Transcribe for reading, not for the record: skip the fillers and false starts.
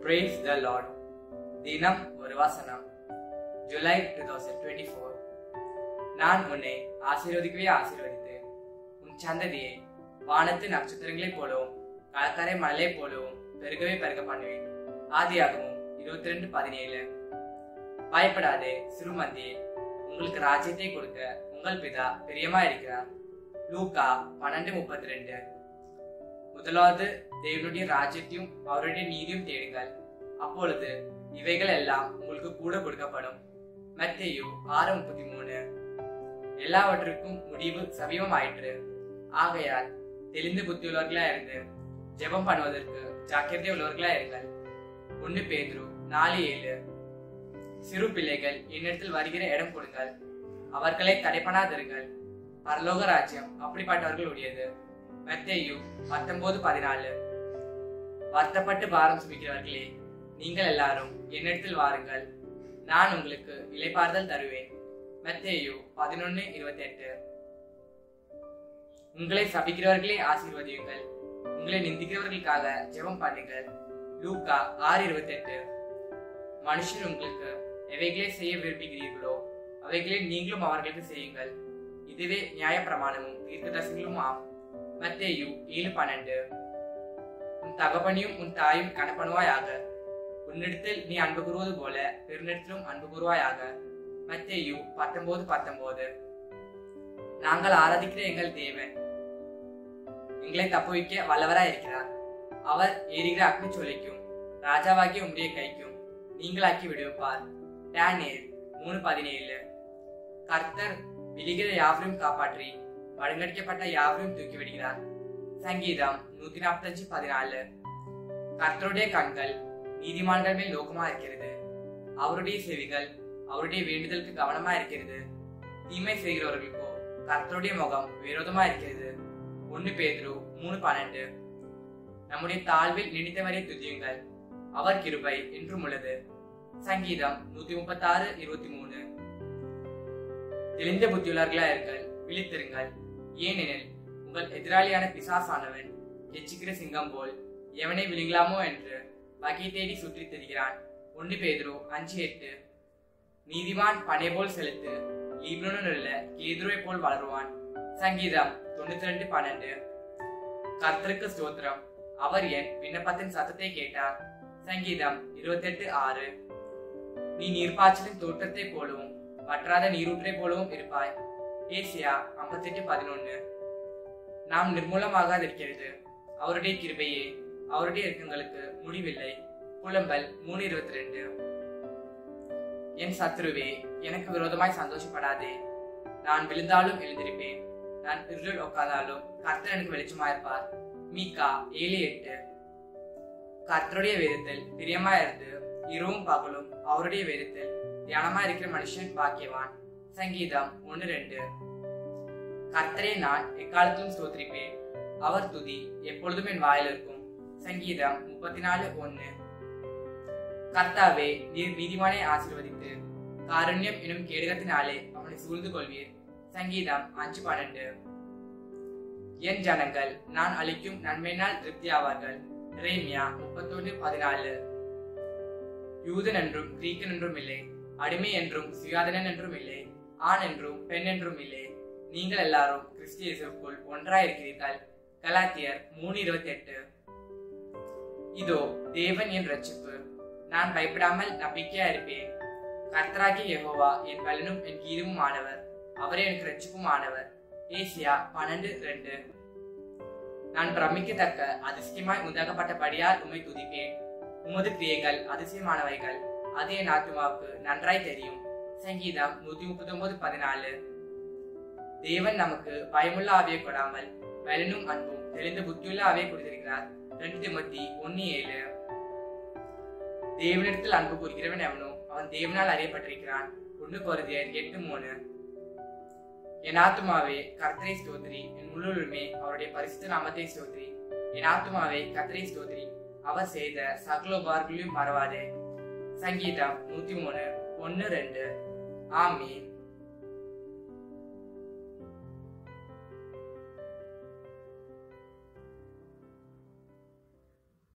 Praise the Lord. தினம் ஒரு வசனம். ஜூலை 2024. நான் உன்னை ஆசீர்வதிக்கவே ஆசீர்வதித்து உன் சந்ததியை வானத்து நட்சத்திரங்களைப் போலவும் கடற்கரை மணலை போலவும் பெருகவே பெருக பண்ணுவேன். ஆதியாகமம் 22:17. பயப்படாதே சிறுமந்தியே, உங்களுக்கு ராஜ்யத்தை கொடுக்க உங்கள் பிதா பிரியமா இருக்கிறார். லூக்கா 12:32. முதலாவது தேவனுடைய ராஜ்யத்தையும் அவருடைய நீதியும் தேடுங்கள், அப்பொழுது இவைகள் எல்லாம் உங்களுக்கு கூட கொடுக்கப்படும். மத்தேயு 6:33. எல்லாவற்றுக்கும் முடிவு சமீபமாயிற்று. ஆகையால் தெளிந்து புத்தியுள்ளவர்களா இருந்து ஜெபம் பண்ணுவதற்கு ஜாக்கிரதை உள்ளவர்களா இருங்கள். 1 பேதுரு 4:7. சிறு பிள்ளைகள் என்னிடத்தில் வருகிற இடம் கொடுங்கள், அவர்களை தடைப்படாதிருங்கள், பரலோக ராஜ்யம் அப்படிப்பட்டவர்கள் உடையது. மத்தேயு 19:14. வருத்தப்பட்டு பாரம் சுமக்கிறவர்களே, நீங்கள் எல்லாரும் என்னிடத்தில் வாருங்கள், நான் உங்களுக்கு இளைப்பாறுதல் தருவேன். மத்தேயு 11:28. உங்களை சபிக்கிறவர்களே ஆசீர்வதியுங்கள், உங்களை நிந்திக்கிறவர்களுக்காக ஜெபம் பண்ணுங்கள். லூக்கா 6:28. மனுஷர் உங்களுக்கு எவைகளை செய்ய விரும்புகிறீர்களோ அவைகளை நீங்களும் அவர்களுக்கு செய்யுங்கள், இதுவே நியாய பிரமாணமும் தீர்க்கதரிசிகளும் ஆகும். மத்தேயு 7:12. உன் தகப்பனையும் உன் தாயும் கணப்பனுவாயாக, உன்னிடத்தில் நீ அன்பு கூறுவது போல பிறனிடத்திலும் அன்பு கூறுவாயாக. மத்தேயு 19:19. நாங்கள் ஆராதிக்கிற எங்கள் தேவன் எங்களை தப்புவிக்க வல்லவராய் இருக்கிறார். அவர் எரிகிற அக்னி சோலைக்கும் ராஜாவாகிய உம்முடைய கைக்கும் நீங்களாக்கி விடுவிப்பார். டேனியேல் 3:17. கர்த்தர் விழுகிற யாவரையும் காப்பாற்றி வழிநடக்கப்பட்ட யாவரையும் தூக்கி விடுகிறார். சங்கீதம் 145:14. கர்த்தருடைய கண்கள் நீதிமான்கள் மேல் நோக்கமா இருக்கிறது, அவருடைய செவிகள் அவருடைய வேண்டுதலுக்கு கவனமா இருக்கிறது. தீமை செய்கிறவர்களுக்கோ கர்த்தருடைய முகம் விரோதமா இருக்கிறது. 1 பேதுரு 3:12. நம்முடைய தாழ்வில் நினைத்தவரை துதியுங்கள், அவர் கிருபை என்றும் உள்ளது. சங்கீதம் 136:23. தெளிந்த புத்தியுள்ளவர்களா இருங்கள், விழித்திருங்கள், ஏனெனில் உங்கள் எதிராளியான பிசாசானவன் எச்சிக்கிற சிங்கம் போல் எவனை விழுங்கலாமோ என்று வகை தேடி சுற்றி திரிகிறான். 1 பேதுரு 5:8. நீதிமான் பனை போல் செலுத்து, லீபனோனில் உள்ள கேதுருவை போல் வளருவான். சங்கீதம் 92:12. கர்த்தருக்கு ஸ்தோத்திரம், அவர் என் விண்ணப்பத்தின் சத்தத்தை கேட்டார். சங்கீதம் 28:6. நீ நீர்ப்பாய்ச்சலின் தோட்டத்தை போலவும் வற்றாத நீரூற்றை போலவும் இருப்பாய். ஏசியா 58:11. நாம் நிர்மூலமாகாதிருக்கிறது அவருடைய கிருபையே, அவருடைய இரக்கங்களுக்கு முடிவில்லை. புலம்பல் 3:22. என் சத்துருவே, எனக்கு விரோதமாய் சந்தோஷப்படாதே. நான் விழுந்தாலும் எழுந்திருப்பேன், நான் இருளில் உட்கார்ந்தாலும் கர்த்தர் எனக்கு வெளிச்சமாயிருப்பார். மீகா 7:8. கர்த்தருடைய வேதத்தில் பிரியமாயிருந்து இரவும் பகலும் அவருடைய வேதத்தில் தியானமா இருக்கிற மனுஷன் பாக்கியவான். சங்கீதம் 1:2. கர்த்தரை நான் எக்காலத்திலும் ஸ்தோத்திரிப்பேன், அவர் துதி எப்பொழுதும் என் வாயில் இருக்கும். சங்கீதம் 34:1. கர்த்தாவே, நீர் நீதிமானை ஆசீர்வதித்து காருண்யம் எனும் கேடகத்தினாலே அவனை சூழ்ந்து கொள்வீர். சங்கீதம் 5:12. என் ஜனங்கள் நான் அளிக்கும் நன்மையினால் திருப்தி ஆவார்கள். எரேமியா 31:14. யூதன் என்றும் கிரீக்கன் என்றும் இல்லை, அடிமை என்றும் சுயாதீனன் என்றும் இல்லை, ஆண் என்றும் பெண் என்றும் இல்லை, நீங்கள் எல்லாரும் கிறிஸ்து இயேசுவுக்குள் ஒன்றாயிருக்கிறீர்கள். கலாத்தியர் 3:28. இதோ தேவன் என் ரட்சிப்பு, நான் பயப்படாமல் நம்பிக்கையா இருப்பேன். கர்த்தராகிய யெகோவா என் பலனும் என் கீதமும் ஆனவர், அவரே எனக்கு ரட்சிப்பும் ஆனவர். ஏசியா 12:2. நான் பிரமிக்கத்தக்க அதிசயமாய் உண்டாக்கப்பட்டபடியால் உம்மை துதிப்பேன். உமது கிரியைகள் அதிசயமானவைகள், அது என் ஆத்துமாவுக்கு நன்றாய் தெரியும். சங்கீதம் 139:14. தேவன் நமக்கு பயமுள்ள ஆவியை கொடாமல் பலனும் அன்பும் தெளிந்த புத்தியுள்ள ஆவியை கொடுத்திருக்கிறார். 2 திமோத்தி 1:7. தேவனிடத்தில் அன்பு கூறுகிறவன் எவனோ அவன் தேவனால் அறியப்பட்டிருக்கிறான். 1 கொரிந்தியர் 8:3. என் ஆத்துமாவே கர்த்தரை ஸ்தோத்திரி, என் முழுவதுமே அவருடைய பரிசுத்த நாமத்தை ஸ்தோத்திரி. என் ஆத்துமாவே கர்த்தரை ஸ்தோத்திரி, அவர் செய்த சகல உபகாரங்களையும் மறவாதே. சங்கீதம் 103:1-2. ஆமீன்.